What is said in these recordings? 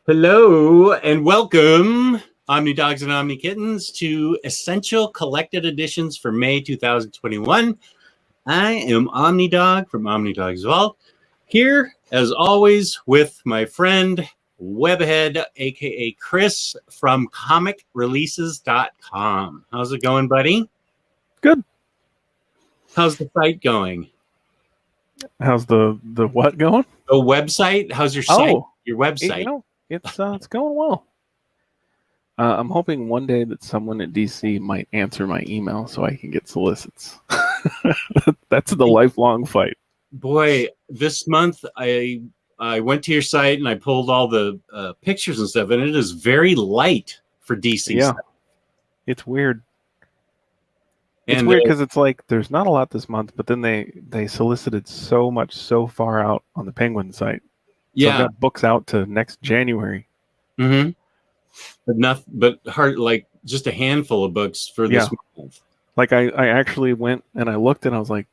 Hello and welcome, Omni Dogs and Omni Kittens, to Essential Collected Editions for May 2021. I am Omni Dog from Omni Dog's Vault, here as always with my friend Webhead, aka Chris from comicreleases.com. How's it going, buddy? Good. How's the site going? How's the what going? The website? How's your site? Oh, your website? It's going well. I'm hoping one day that someone at DC might answer my email so I can get solicits. That's the lifelong fight. Boy, this month I went to your site and I pulled all the pictures and stuff, and it is very light for DC stuff. It's weird. It's weird because it's like there's not a lot this month, but then they solicited so much so far out on the Penguin site. So I've got books out to next January. Mm-hmm. But hard, like just a handful of books for this month. Like I actually went and I looked and I was like,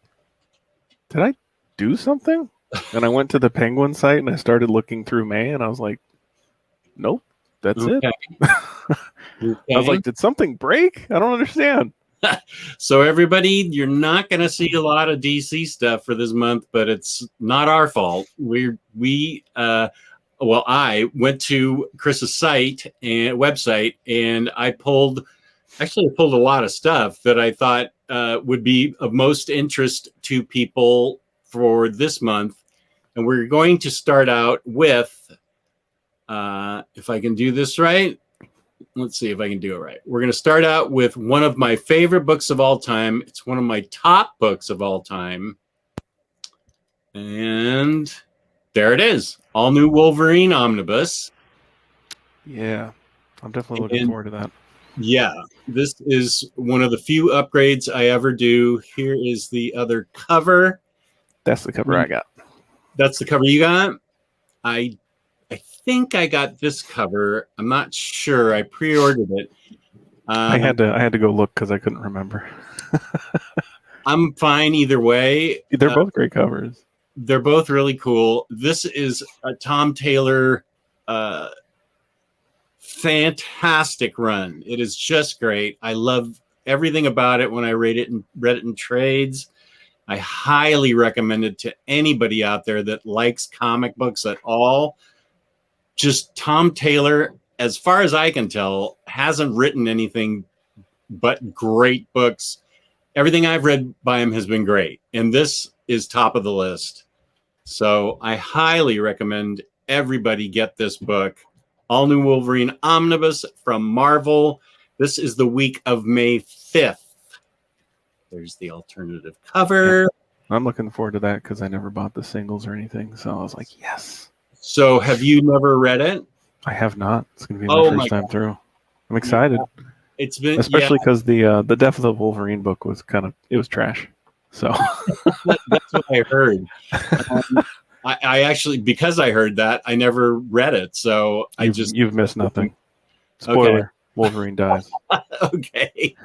did I do something? And I went to the Penguin site and I started looking through May and I was like, nope, that's it. I was like, did something break? I don't understand. So everybody, you're not going to see a lot of DC stuff for this month, but it's not our fault. I went to Chris's website, and I pulled a lot of stuff that I thought would be of most interest to people for this month. And we're going to start out with, if I can do this right. Let's see if I can do it right. We're going to start out with one of my favorite books of all time. It's one of my top books of all time. And there it is. All new Wolverine omnibus. Yeah, I'm definitely looking forward to that. Yeah, this is one of the few upgrades I ever do. Here is the other cover. That's the cover I got. That's the cover you got? I think I got this cover. I'm not sure. I pre-ordered it. I had to go look because I couldn't remember. I'm fine either way. They're both great covers. They're both really cool. This is a Tom Taylor fantastic run. It is just great. I love everything about it when I read it in trades. I highly recommend it to anybody out there that likes comic books at all. Just Tom Taylor, as far as I can tell, hasn't written anything but great books. Everything I've read by him has been great, and this is top of the list. So I highly recommend everybody get this book. All New Wolverine Omnibus from Marvel. This is the week of May 5th. There's the alternative cover. Yeah. I'm looking forward to that because I never bought the singles or anything, so I was like, yes. So have you never read it? I have not. It's going to be my first time through. I'm excited. Yeah. It's been especially because the Death of the Wolverine book was it was trash. So that's what I heard. I actually, because I heard that, I never read it. So you've missed nothing. Spoiler: okay. Wolverine dies. Okay.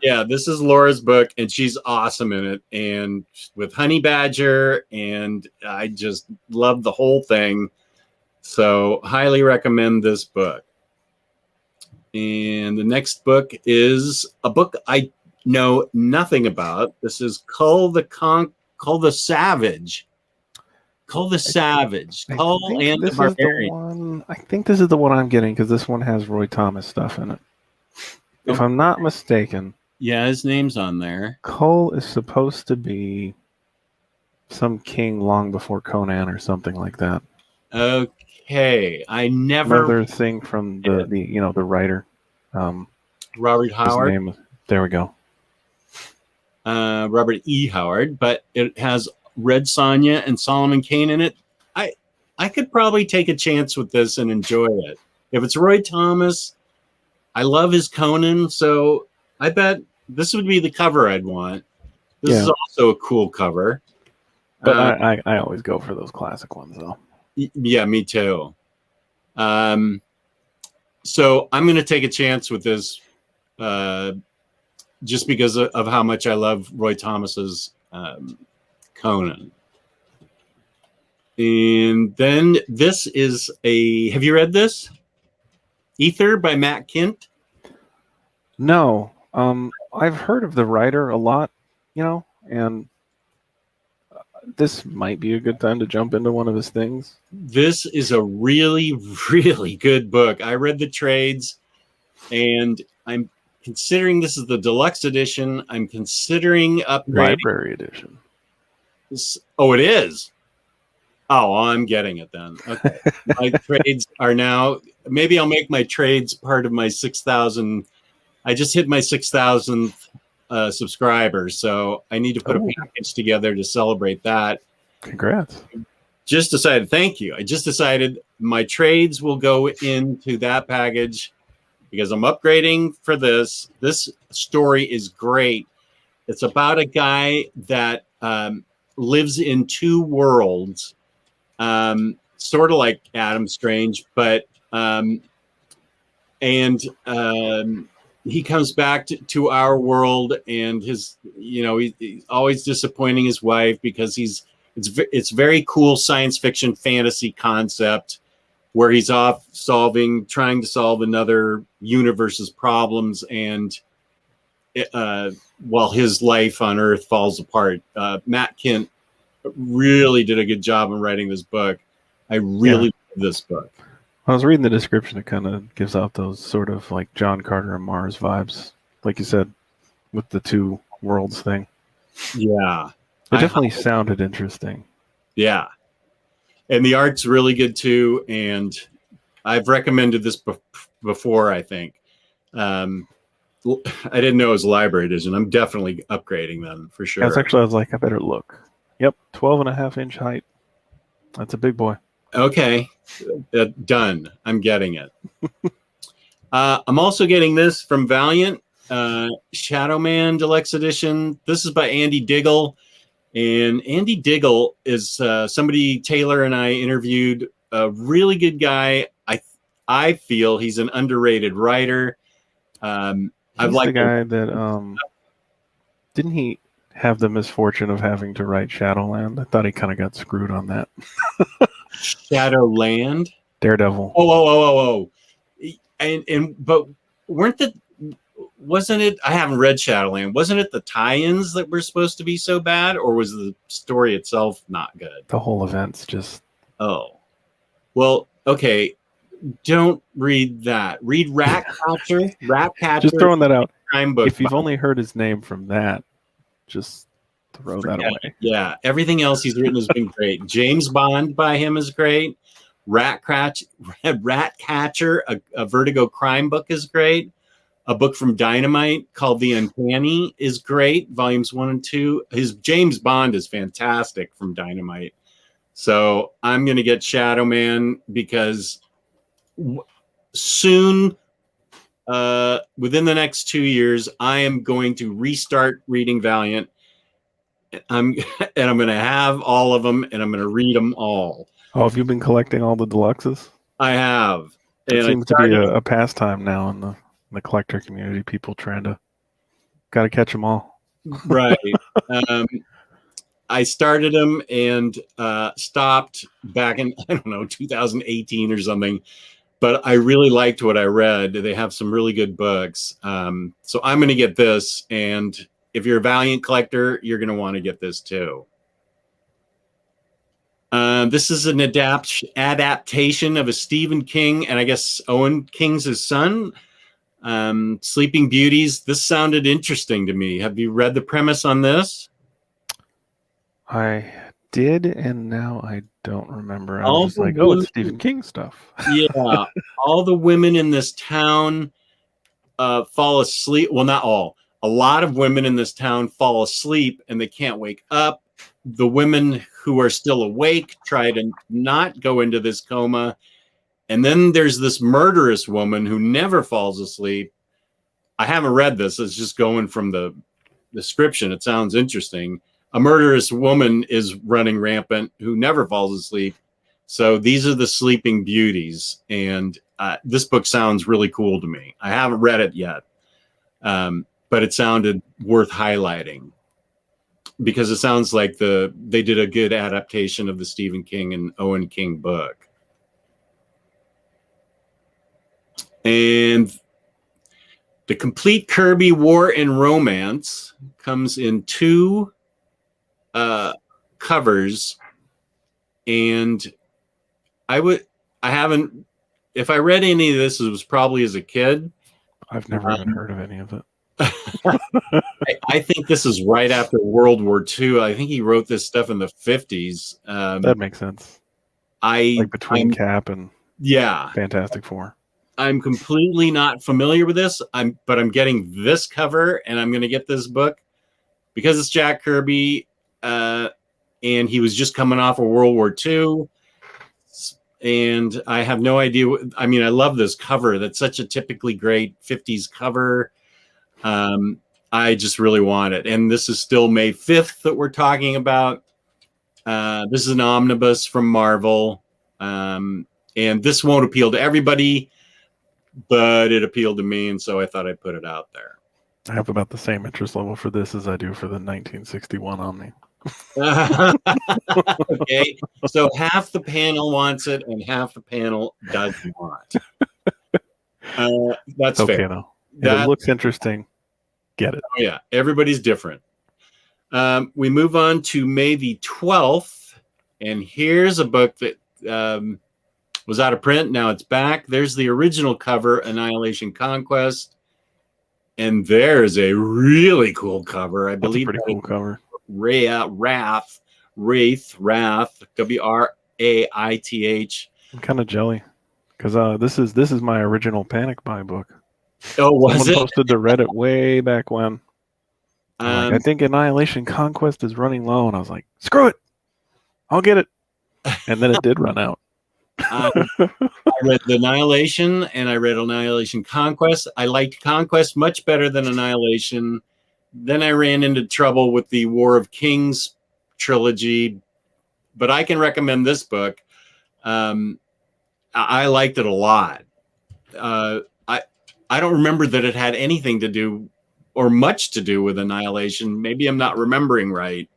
Yeah, this is Laura's book, and she's awesome in it, and with Honey Badger, and I just love the whole thing. So highly recommend this book. And the next book is a book I know nothing about. This is Cull the Savage. Cull the Savage. Cull and the Barbarian. I think this is the one I'm getting because this one has Roy Thomas stuff in it. If I'm not mistaken. Yeah, his name's on there. Cull is supposed to be some king long before Conan or something like that. Okay, another thing from the writer, Robert Howard. His name, there we go. Robert E. Howard, but it has Red Sonja and Solomon Kane in it. I could probably take a chance with this and enjoy it. If it's Roy Thomas, I love his Conan, so I bet this would be the cover I'd want. This is also a cool cover. But I always go for those classic ones, though. Yeah, me too. So I'm going to take a chance with this just because of how much I love Roy Thomas's Conan. And then this is have you read this? Ether by Matt Kint? No. I've heard of the writer a lot, and this might be a good time to jump into one of his things. This is a really, really good book. I read the trades, and I'm considering this is the deluxe edition. I'm considering upgrading. Library edition. Oh, it is? Oh, I'm getting it then. Okay. My trades are now, maybe I'll make my trades part of my 6,000. I just hit my 6,000th subscriber, so I need to put a package together to celebrate that. Congrats. Thank you. I just decided my trades will go into that package because I'm upgrading for this. This story is great. It's about a guy that lives in two worlds, sort of like Adam Strange, but he comes back to our world, and he's always disappointing his wife because it's very cool science fiction fantasy concept where he's off trying to solve another universe's problems, and while his life on Earth falls apart. Matt Kint really did a good job in writing this book. I really love this book. I was reading the description. It kind of gives out those sort of like John Carter and Mars vibes, like you said, with the two worlds thing. Yeah. It definitely sounded interesting. Yeah. And the art's really good too. And I've recommended this before, I think. I didn't know it was a library edition. I'm definitely upgrading them for sure. I was like, I better look. Yep. 12.5-inch height. That's a big boy. Okay. Done. I'm getting it. I'm also getting this from Valiant, Shadow Man Deluxe Edition. This is by Andy Diggle. And Andy Diggle is somebody Taylor and I interviewed, a really good guy. I feel he's an underrated writer. He's the guy that didn't he have the misfortune of having to write Shadowland? I thought he kind of got screwed on that. Shadowland? Daredevil. Oh. But wasn't it, I haven't read Shadowland. Wasn't it the tie-ins that were supposed to be so bad, or was the story itself not good? The whole event's just... Oh. Well, okay. Don't read that. Read Ratcatcher. Just throwing that out. Crime book. If you've only heard his name from that, just throw that away. Yeah. Everything else he's written has been great. James Bond by him is great. Ratcatcher, a Vertigo crime book, is great. A book from Dynamite called The Uncanny is great. Volumes 1 and 2. His James Bond is fantastic from Dynamite. So I'm going to get Shadow Man because soon, within the next 2 years, I am going to restart reading Valiant. I'm going to have all of them, and I'm going to read them all. Oh, have you been collecting all the deluxes? I have. It seems to be a pastime now in the collector community. People trying to got to catch them all. Right. I started them and stopped back in, 2018 or something. But I really liked what I read. They have some really good books. So I'm going to get this. And if you're a Valiant collector, you're going to want to get this too. This is an adaptation of a Stephen King, and I guess Owen King's his son, Sleeping Beauties. This sounded interesting to me. Have you read the premise on this? I did, and now I don't remember. I was just like, oh, it's Stephen King stuff. Yeah. All the women in this town fall asleep. Well, not all. A lot of women in this town fall asleep, and they can't wake up. The women who are still awake try to not go into this coma. And then there's this murderous woman who never falls asleep. I haven't read this. It's just going from the description. It sounds interesting. A murderous woman is running rampant who never falls asleep. So these are the Sleeping Beauties. And this book sounds really cool to me. I haven't read it yet, but it sounded worth highlighting. because it sounds like they did a good adaptation of the Stephen King and Owen King book. And the complete Kirby War and Romance comes in 2 covers, and if I read any of this, it was probably as a kid. I've never even heard of any of it. I think this is right after World War II. I think he wrote this stuff in the 50s. That makes sense. Like between Cap and Fantastic Four. I'm completely not familiar with this. But I'm getting this cover, and I'm going to get this book because it's Jack Kirby, and he was just coming off of World War II. And I have no idea. I mean, I love this cover. That's such a typically great 50s cover. I just really want it. And this is still May 5th that we're talking about. This is an omnibus from Marvel. And this won't appeal to everybody, but it appealed to me. And so I thought I'd put it out there. I have about the same interest level for this as I do for the 1961 Omni. Okay, so half the panel wants it and half the panel doesn't want. That's okay, fair. Though. If it looks interesting, get it. Oh yeah, everybody's different. We move on to May the 12th, and here's a book that was out of print. Now it's back. There's the original cover, Annihilation Conquest, and there's a really cool cover. I believe pretty cool cover. Wraith, Wraith. I'm kind of jelly because this is my original Panic Buy book. Oh, was Someone it? posted to Reddit way back when. I think Annihilation Conquest is running low, and I was like, screw it, I'll get it. And then it did run out. I read the Annihilation, and I read Annihilation Conquest. I liked Conquest much better than Annihilation. Then I ran into trouble with the War of Kings trilogy, but I can recommend this book. I liked it a lot. I don't remember that it had anything to do or much to do with Annihilation. Maybe I'm not remembering right.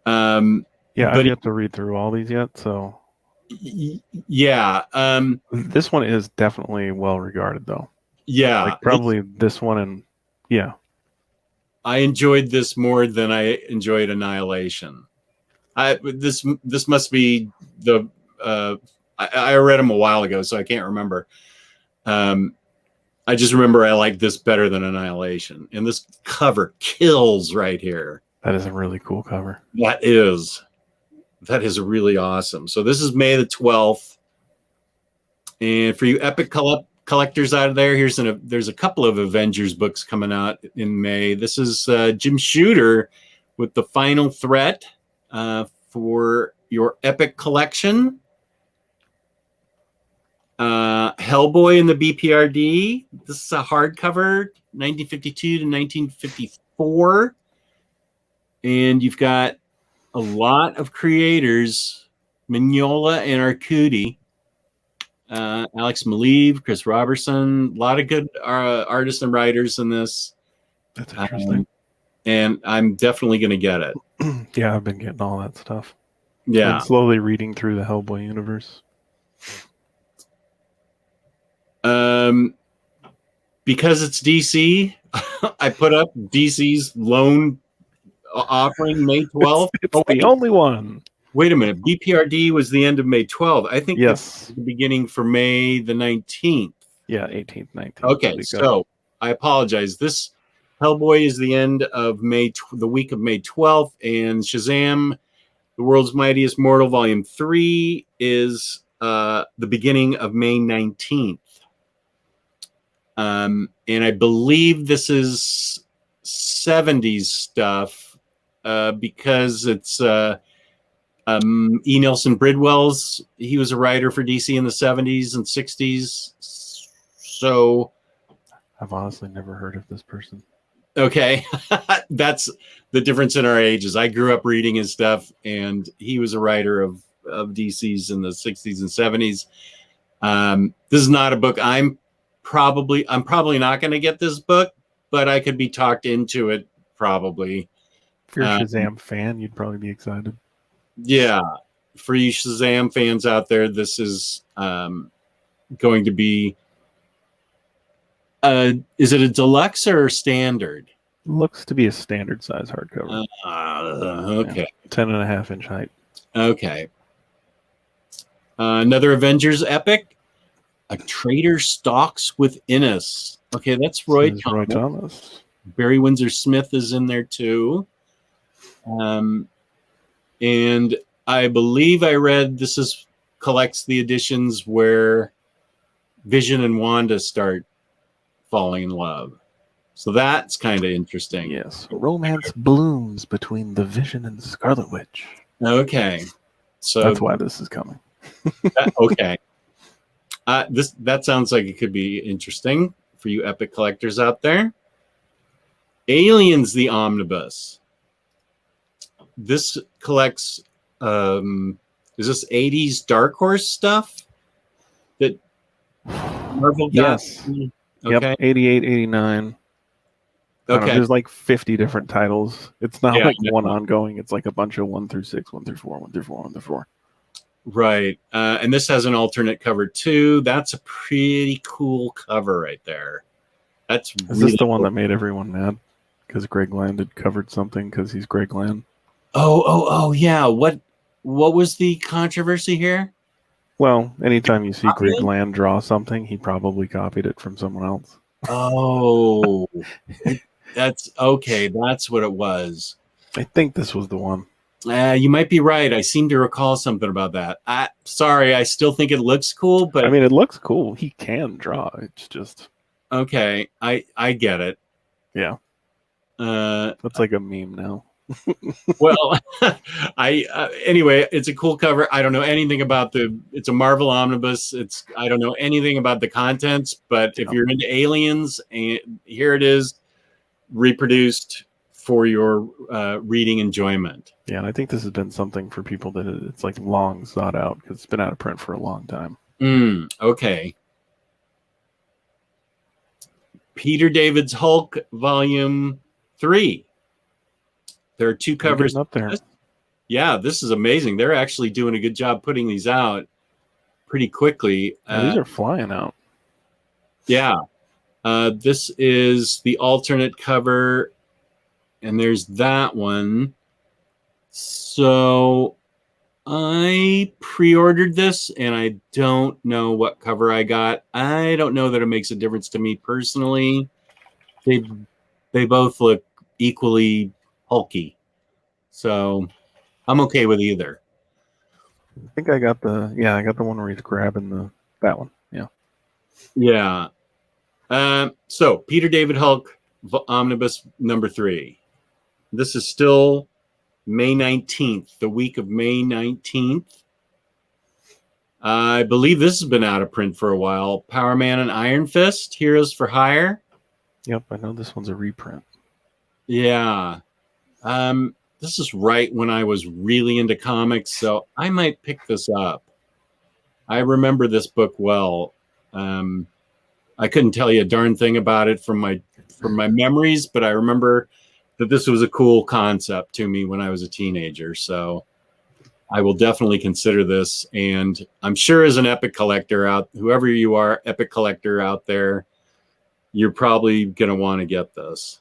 I've yet to read through all these yet, so yeah. This one is definitely well regarded, though. Yeah, like probably this one, and I enjoyed this more than I enjoyed Annihilation. This must be the I read them a while ago, so I can't remember. I just remember I liked this better than Annihilation, and this cover kills right here. That is a really cool cover. That is really awesome. So this is May the 12th, and for you epic collectors out there, there's a couple of Avengers books coming out in May. This is Jim Shooter with The Final Threat for your epic collection. Hellboy in the BPRD. This is a hardcover, 1952 to 1954. And you've got a lot of creators, Mignola and Arcudi. Alex Maleev, Chris Robertson, a lot of good artists and writers in this. That's interesting. And I'm definitely going to get it. Yeah, I've been getting all that stuff. Yeah. I'm slowly reading through the Hellboy universe. Because it's DC, I put up DC's loan offering May 12th. It's the only one. Wait a minute. BPRD was the end of May 12th. I think yes, the beginning for May the 19th. Yeah, 18th, 19th. Okay, so I apologize. This Hellboy is the end of the week of May 12th, and Shazam, The World's Mightiest Mortal, Volume 3 is the beginning of May 19th. And I believe this is 70s stuff because it's E. Nelson Bridwell's. He was a writer for DC in the 70s and 60s. So I've honestly never heard of this person. Okay. That's the difference in our ages. I grew up reading his stuff, and he was a writer of DC's in the 60s and 70s. This is not a book I'm probably not going to get this book, but I could be talked into it probably. If you're a Shazam fan, you'd probably be excited. Yeah. For you Shazam fans out there, this is going to be is it a deluxe or standard? Looks to be a standard size hardcover. Okay. Yeah, 10.5-inch height. Okay. Another Avengers epic. A Traitor Stalks Within Us. Okay, that's Roy Thomas. Barry Windsor Smith is in there too. And I believe I read this collects the editions where Vision and Wanda start falling in love. So that's kind of interesting. Yes. Romance blooms between the Vision and Scarlet Witch. Okay. So that's why this is coming. Okay. That sounds like it could be interesting for you epic collectors out there. Aliens, the Omnibus. This collects, is this 80s Dark Horse stuff? That Marvel got? Yes. Okay. Yep, 88, 89. Okay. There's like 50 different titles. It's not like one ongoing. It's like a bunch of 1 through 6, 1 through 4, 1 through 4, 1 through 4. Right. And this has an alternate cover too. That's a pretty cool cover right there. Is this the one that made everyone mad? Because Greg Land had covered something because he's Greg Land. Oh, yeah. What was the controversy here? Well, anytime you see Greg Land draw something, he probably copied it from someone else. Oh, that's okay. That's what it was. I think this was the one. You might be right. I seem to recall something about that. Sorry, I still think it looks cool, but I mean, it looks cool. He can draw. It's just okay. I get it. Yeah. That's like a meme now. Well, anyway, it's a cool cover. I don't know anything about it's a Marvel omnibus. I don't know anything about the contents, but if you're into aliens, and here it is, reproduced for your reading enjoyment. Yeah, and I think this has been something for people that it's like long sought out because it's been out of print for a long time. Okay. Peter David's Hulk, Volume 3. There are 2 covers up there. Yeah, this is amazing. They're actually doing a good job putting these out pretty quickly. These are flying out. Yeah. This is the alternate cover, and there's that one. So I pre-ordered this, and I don't know what cover I got. I don't know that it makes a difference to me personally. They both look equally hulky, so I'm okay with either. I think I got the one where he's grabbing that one. Yeah. So Peter David Hulk Omnibus number 3. This is still May 19th, the week of May 19th. I believe this has been out of print for a while. Power Man and Iron Fist, Heroes for Hire. Yep, I know this one's a reprint. Yeah. This is right when I was really into comics, so I might pick this up. I remember this book well. I couldn't tell you a darn thing about it from my memories, but I remember that this was a cool concept to me when I was a teenager. So I will definitely consider this. And I'm sure as an epic collector whoever you are, epic collector out there, you're probably going to want to get this.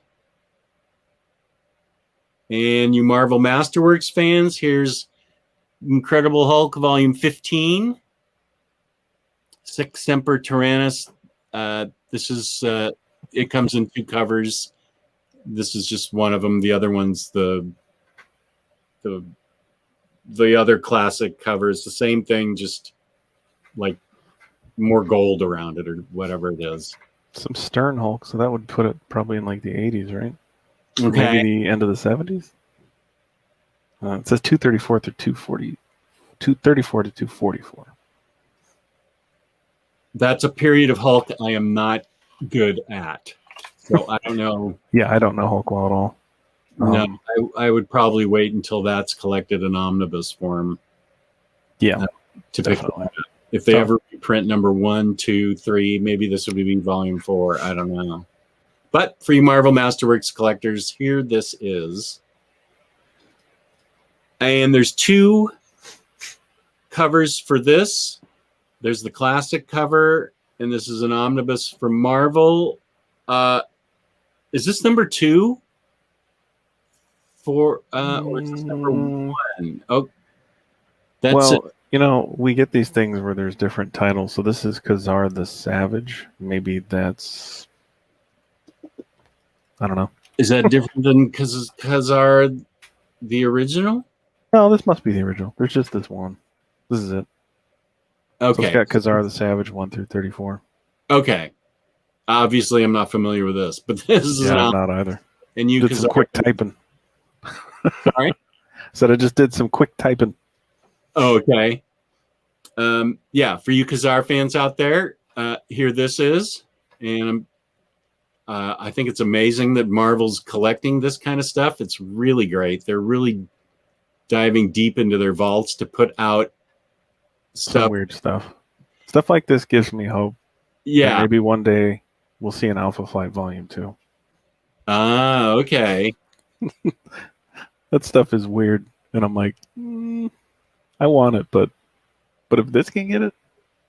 And you Marvel Masterworks fans, here's Incredible Hulk Volume 15. Sic Semper Tyrannis. This is it comes in 2 covers. This is just one of them. The other one's the other classic cover. It's the same thing, just like more gold around it or whatever it is. Some Stern Hulk, so that would put it probably in like the 80s, right? Okay. Maybe the end of the 70s. It says 234 to 240, 234 to 244. That's a period of Hulk I am not good at. So I don't know. Yeah, I don't know Hulk well at all. No, I would probably wait until that's collected in omnibus form. Yeah, to pick it up. If they ever reprint number 1, 2, 3, maybe this would be volume 4. I don't know. But for you Marvel Masterworks collectors, here this is. And there's 2 covers for this. There's the classic cover, and this is an omnibus from Marvel. Is this number 2? Or is this number 1? Oh, that's it. We get these things where there's different titles. So this is Khazar the Savage. Maybe that's, I don't know. Is that different than Khazar the original? No, this must be the original. There's just this one. This is it. Okay. So it's got Khazar the Savage 1 through 34. Okay. Obviously, I'm not familiar with this, but this is I'm not either. And you did some quick typing. Sorry? Said I just did some quick typing. Okay. Yeah, for you Khazar fans out there, here this is. And I think it's amazing that Marvel's collecting this kind of stuff. It's really great. They're really diving deep into their vaults to put out some weird stuff. Stuff like this gives me hope. Yeah. Maybe one day we'll see an Alpha Flight Volume 2. Okay. That stuff is weird. And I'm like, I want it, but if this can get it,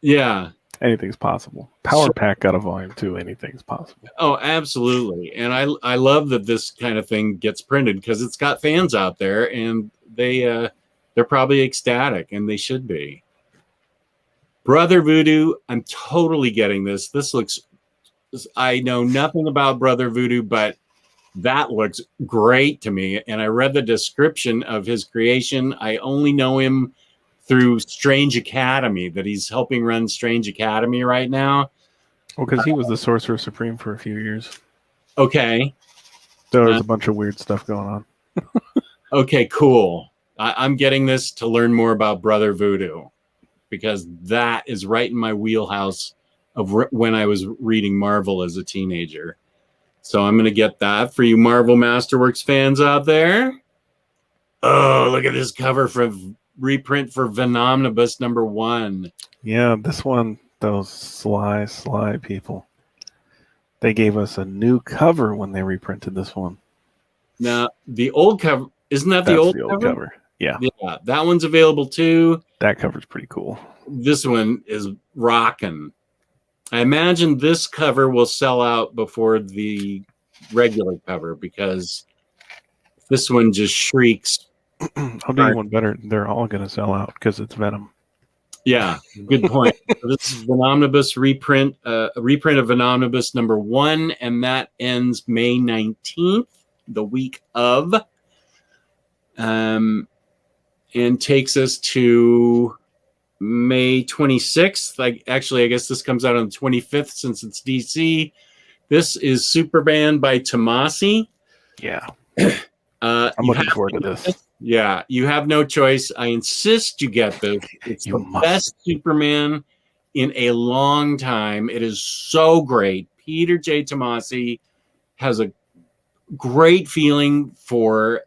yeah, anything's possible. Power Pack got a Volume 2, anything's possible. Oh, absolutely. And I love that this kind of thing gets printed because it's got fans out there, and they're probably ecstatic, and they should be. Brother Voodoo, I'm totally getting this. This looks, I know nothing about Brother Voodoo, but that looks great to me. And I read the description of his creation. I only know him through Strange Academy, that he's helping run Strange Academy right now. Well, because he was the Sorcerer Supreme for a few years. Okay. So there's a bunch of weird stuff going on. Okay, cool. I'm getting this to learn more about Brother Voodoo, because that is right in my wheelhouse of when I was reading Marvel as a teenager. So I'm going to get that for you Marvel Masterworks fans out there. Oh, look at this cover for reprint for Venomnibus #1. Yeah, this one, those sly people. They gave us a new cover when they reprinted this one. Now, the old cover, isn't that the old cover? Yeah. Yeah, that one's available too. That cover's pretty cool. This one is rocking. I imagine this cover will sell out before the regular cover, because this one just shrieks. I'll do you one better. They're all going to sell out because it's Venom. Yeah, good point. So this is Venomnibus reprint, a reprint of Venomnibus #1, and that ends May 19th, the week of, and takes us to May 26th. I guess this comes out on the 25th since it's DC. This is Superman by Tomasi. Yeah. I'm looking forward to this. Yeah, you have no choice. I insist you get this. It's the best Superman in a long time. It is so great. Peter J. Tomasi has a great feeling for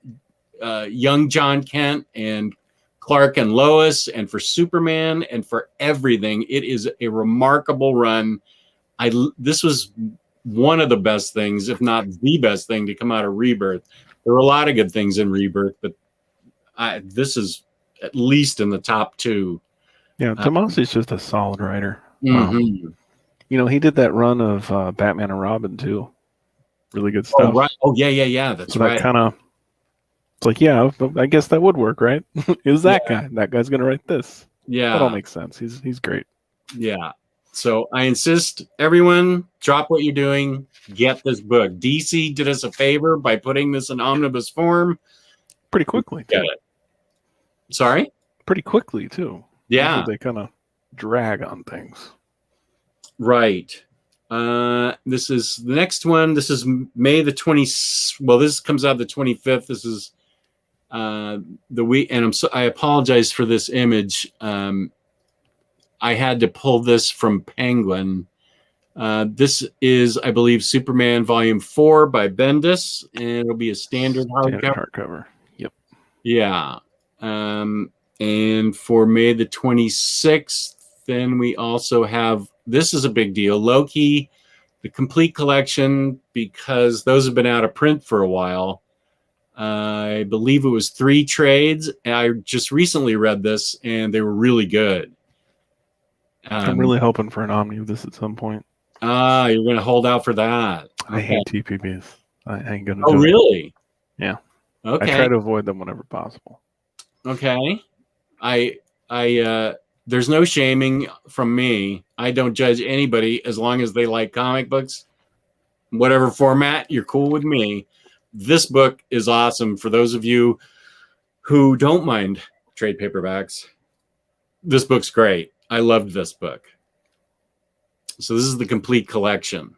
young John Kent and Clark and Lois, and for Superman, and for everything. It is a remarkable run. This was one of the best things, if not the best thing, to come out of Rebirth. There were a lot of good things in Rebirth, but this is at least in the top 2. Yeah, Tomasi's just a solid writer. Mm-hmm. He did that run of Batman and Robin too. Really good stuff. Oh, right. Oh, yeah. That's so right. That kind of, it's like, yeah, I guess that would work, right? Is that guy? That guy's gonna write this. Yeah, that all makes sense. He's great. Yeah. So I insist, everyone, drop what you're doing, get this book. DC did us a favor by putting this in omnibus form. Pretty quickly. Get it. Sorry? Pretty quickly, too. Yeah. They kind of drag on things. Right. This is the next one. This is May the 20th. Well, this comes out the 25th. This is the week. And I apologize for this image. I had to pull this from Penguin. This is, I believe, Superman Volume 4 by Bendis, and it'll be a standard hardcover. Yep. Yeah. And for May the 26th, then we also have, this is a big deal, Loki, the complete collection, because those have been out of print for a while. I believe it was 3 trades. I just recently read this, and they were really good. I'm really hoping for an omnibus at some point. You're going to hold out for that. I hate TPBs. I ain't going to Oh, do really? it. Yeah. Okay. I try to avoid them whenever possible. Okay. There's no shaming from me. I don't judge anybody as long as they like comic books. Whatever format, you're cool with me. This book is awesome for those of you who don't mind trade paperbacks. This book's great. I loved this book. So this is the complete collection.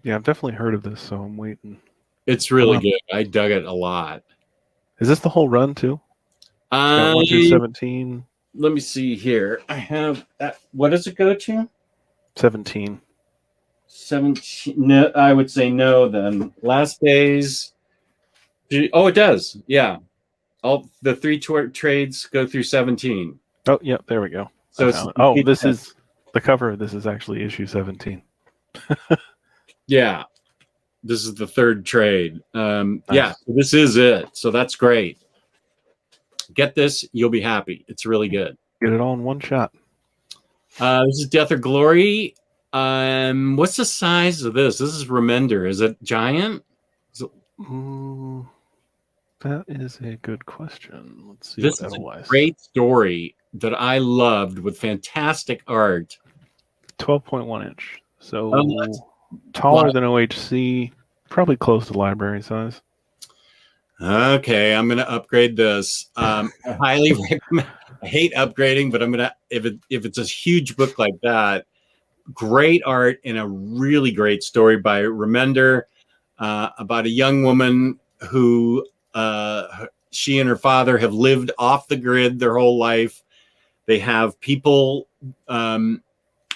Yeah, I've definitely heard of this, so I'm waiting. It's really good. I dug it a lot. Is this the whole run too? 1 through 17. Let me see here. I have that. What does it go to? 17. 17. No, I would say no then. Last Days. Oh, it does. Yeah. All the 3 trades go through 17. Oh, yeah, there we go. So this is the cover. This is actually issue 17. Yeah. This is the 3rd trade. Nice. Yeah, this is it. So that's great. Get this, you'll be happy. It's really good. Get it all in one shot. This is Death or Glory. What's the size of this? This is Remender. Is it giant? That is a good question. Let's see. This is a great story that I loved with fantastic art. 12.1 inch. So taller than OHC, probably close to library size. Okay, I'm gonna upgrade this. I highly recommend. I hate upgrading, but I'm gonna if it's a huge book like that, great art and a really great story by Remender about a young woman who she and her father have lived off the grid their whole life. They have people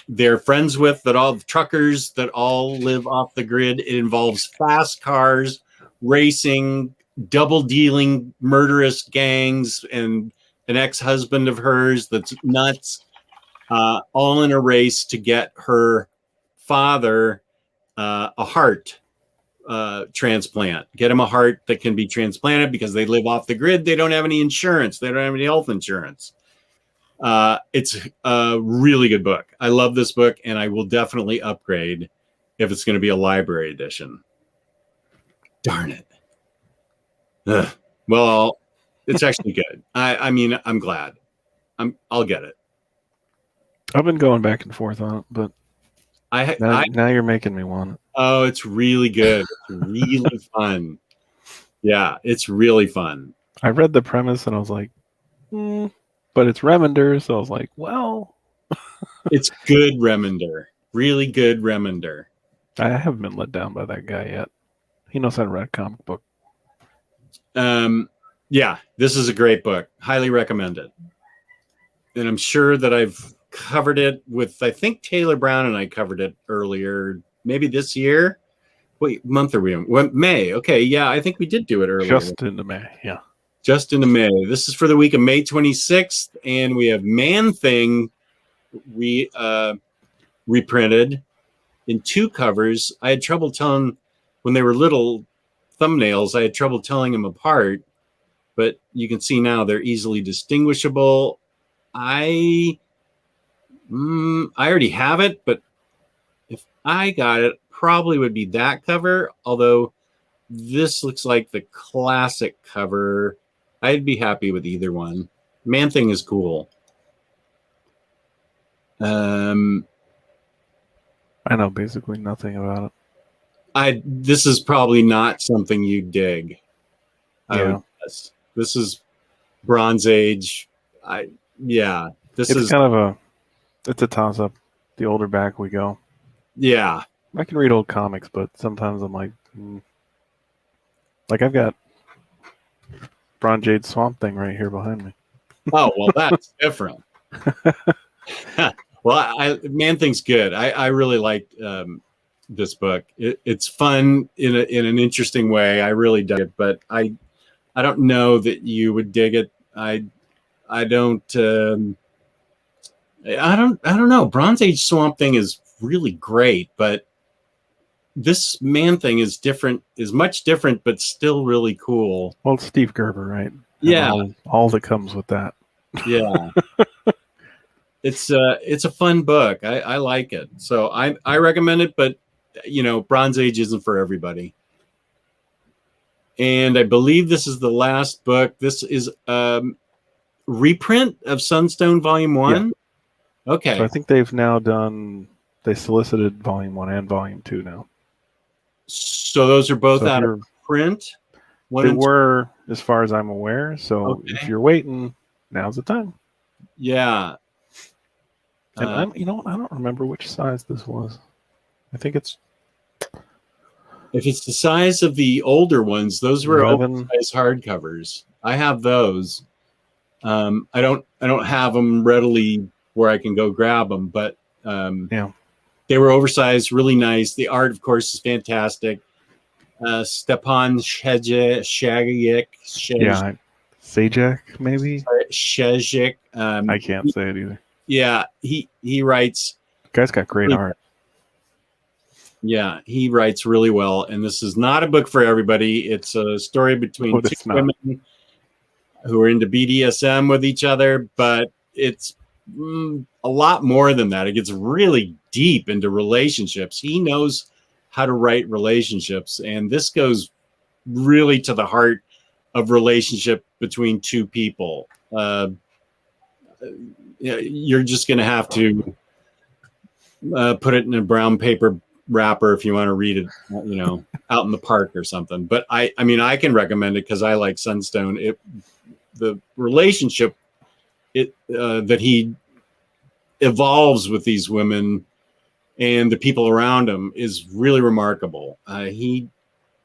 they're friends with that all truckers that all live off the grid. It involves fast cars, racing, double dealing, murderous gangs, and an ex-husband of hers that's nuts, all in a race to get her father a heart transplant. Get him a heart that can be transplanted because they live off the grid. They don't have any insurance. They don't have any health insurance. It's a really good book. I love this book, and I will definitely upgrade if it's going to be a library edition. Darn it. Ugh. Well, it's actually good. I mean, I'm glad. I'll get it. I've been going back and forth on it, but now you're making me want it. Oh, it's really good. It's really fun. Yeah, it's really fun. I read the premise and I was like, but it's Remender, so I was like, well. It's good Remender. Really good Remender. I haven't been let down by that guy yet. He knows how to write a comic book. Yeah, this is a great book. Highly recommend it. And I'm sure that I've covered it with, I think Taylor Brown and I covered it earlier, maybe this year. Wait, month are we in? May. Okay, yeah, I think we did do it earlier. Just into May, yeah. Just into May. This is for the week of May 26th, and we have Man-Thing reprinted in 2 covers. I had trouble telling, when they were little thumbnails, I had trouble telling them apart, but you can see now they're easily distinguishable. I already have it, but if I got it, probably would be that cover, although this looks like the classic cover. I'd be happy with either one. Man-Thing is cool. I know basically nothing about it. This is probably not something you dig. Yeah. This is Bronze Age. It's a toss-up. The older back we go. Yeah. I can read old comics, but sometimes I'm like, like I've got Bronze Age Swamp Thing right here behind me. Oh, well, that's different. Well, Man-Thing's good. I really liked this book. It's fun in an interesting way. I really dug it, but I don't know that you would dig it. I don't know. Bronze Age Swamp Thing is really great, but this Man Thing is different, is much different, but still really cool. Well, it's Steve Gerber, right? And Yeah, all that comes with that. yeah. It's a fun book. I like it, so I recommend it. But Bronze Age isn't for everybody. And I believe this is the last book. This is reprint of Sunstone Volume 1. Yeah. Okay. So I think they've now done. They solicited Volume 1 and Volume 2 now. So those are both out of print. They were, as far as I'm aware. So if you're waiting, now's the time. Yeah. And I don't remember which size this was. I think it's. If it's the size of the older ones, those were oversized hardcovers. I have those. I don't have them readily where I can go grab them, but they were oversized, really nice. The art, of course, is fantastic. Stepan Shagic. Sajak, maybe? Shagic. I can't say it either. Yeah, he writes. Guy's got great art. Yeah, he writes really well. And this is not a book for everybody. It's a story between two women who are into BDSM with each other, but it's a lot more than that. It gets really deep into relationships. He knows how to write relationships, and this goes really to the heart of relationship between two people. You're just going to have to put it in a brown paper wrapper if you want to read it, out in the park or something. But I mean, I can recommend it because I like Sunstone. The relationship that he evolves with these women and the people around him is really remarkable. He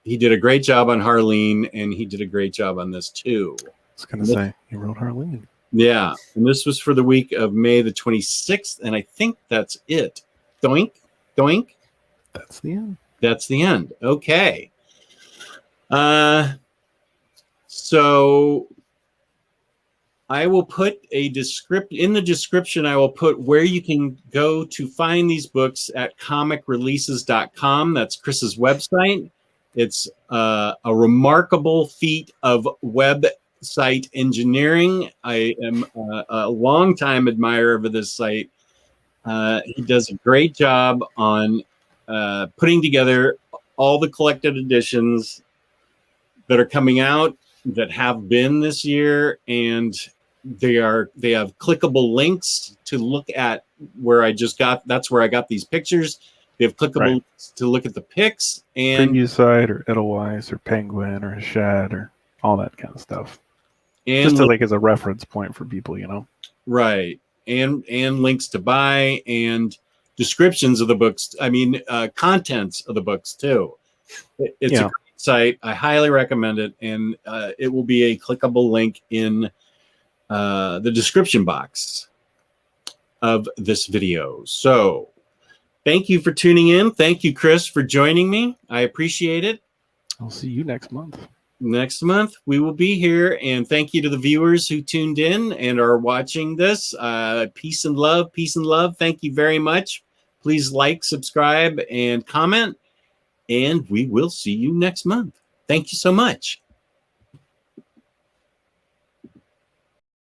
did a great job on Harleen, and he did a great job on this too. I was going to say, he wrote Harleen. Yeah, and this was for the week of May the 26th, and I think that's it. Doink, doink. That's the end. That's the end. Okay. So I will put in the description, I will put where you can go to find these books at comicreleases.com. That's Chris's website. It's a remarkable feat of website engineering. I am a longtime admirer of this site. He does a great job on putting together all the collected editions that are coming out, that have been this year, and they have clickable links to look at where that's where I got these pictures. They have clickable links to look at the pics and Preview site or Edelweiss or Penguin or Shad or all that kind of stuff. And just as a reference point for people, Right. And links to buy and descriptions of the books. I mean, contents of the books too. It's a great site. I highly recommend it, and it will be a clickable link in the description box of this video. So thank you for tuning in. Thank you, Chris, for joining me. I appreciate it. I'll see you next month. Next month we will be here, and thank you to the viewers who tuned in and are watching this. Peace and love. Thank you very much. Please like, subscribe, and comment, and we will see you next month. Thank you so much.